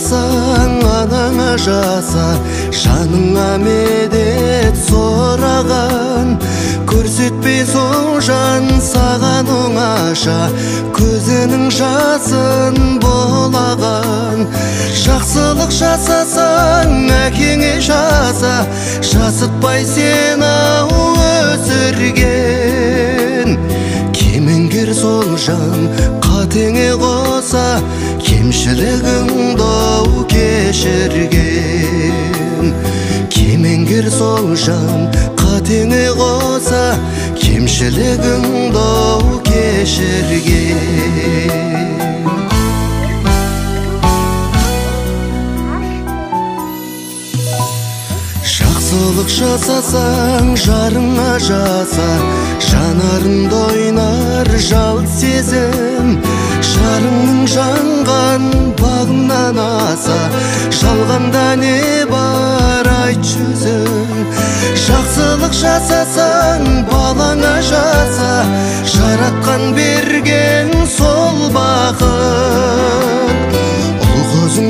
жасасаң анаңа жаса, жаныңа медет сораған. Көрсетпей сол жан саған оңаша, көзінің жасын болаған. Жақсылық жасасаң әкеңе жаса, жасытпай сен ау өсірген. Кемеңгер сол жан қатеңе қоса, кемшілігіңді ау кешірген. Кемеңгер сол жан қатеңе қоса, кемшілігіңді ау кешірген. Жақсылық жасасаң жарыңа жаса, жанарыңда ойнар жалт сезім. Жарыңның жанған бағынан аса, жалғанда не бар айт жүзің. Жақсылық жасасаң балаңа жаса, жаратқан берген сол бақыт. Ұл қызың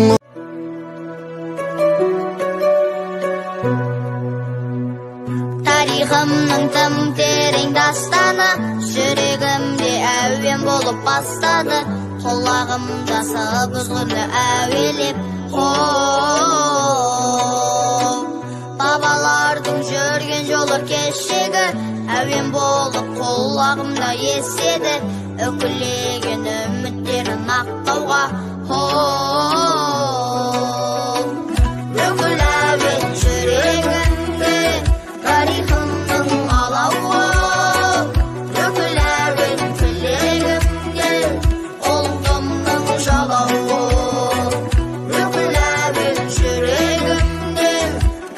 тарихымның тым терең дастаны, жүрегімде әуен болып бастады. Құлағымда сыбызғыны әуелеп, бабалардың жүрген жолы кешегі әуен болып құлағымда естеді. Үкілеген үміттерін ақтауға, үкіл әуен жүрегімде тарихымның алауы. Үкіл әуен тілегімде ұлтымның жалауы. Үкіл әуен жүрегімде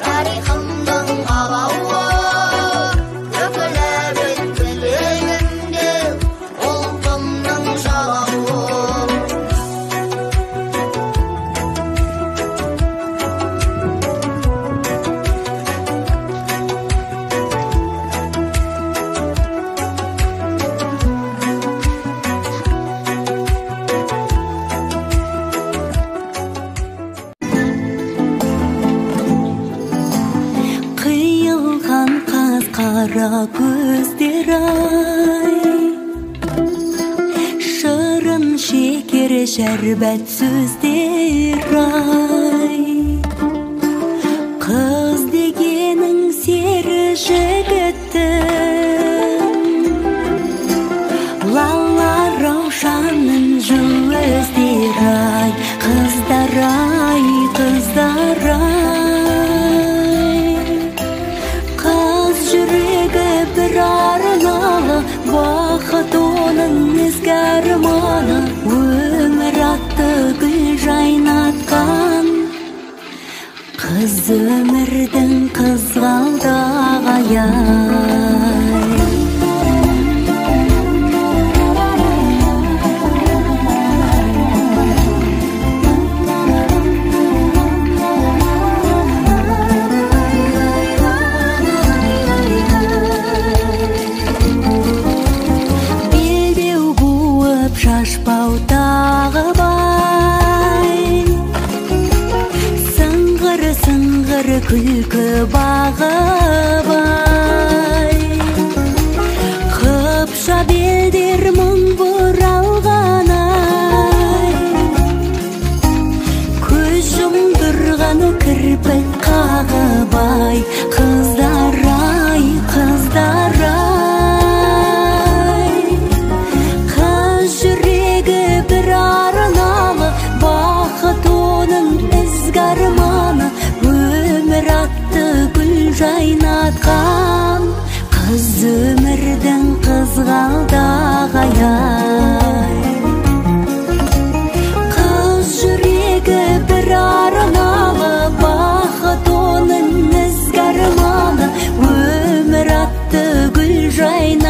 тарихымның алауы. Үкіл әуен тілегімде ұлтымның жалауы. Қиылған қас-қара көздер ай, шырын шекер шәрбәт сөздер ай. Қыз дегенің сері жігіттің, лала раушанын жүздер ай. Қыздар ай, қыздар ай, қыз жүрегі бір арналы, бақыт оның ізгі арманы. Өмір атты гүл жайнатқан, қыз өмірдің қызғалдағы ай. Шашбаудағы бай, сыңғыр-сыңғыр күлкі бағы бай. Қыпша белдер мұң бұралған ай, көз жұмдырғаны кірпік қағы бай. Қыздар ай, қыздар ай, бір арналы, бақыт оның ізгі арманы. Өмір атты гүл жайнатқан, қыз өмірдің қызғалдағы ай. Қыз жүрегі бір арналы, бақыт оның ізгі арманы. Өмір атты гүл жайнатқан,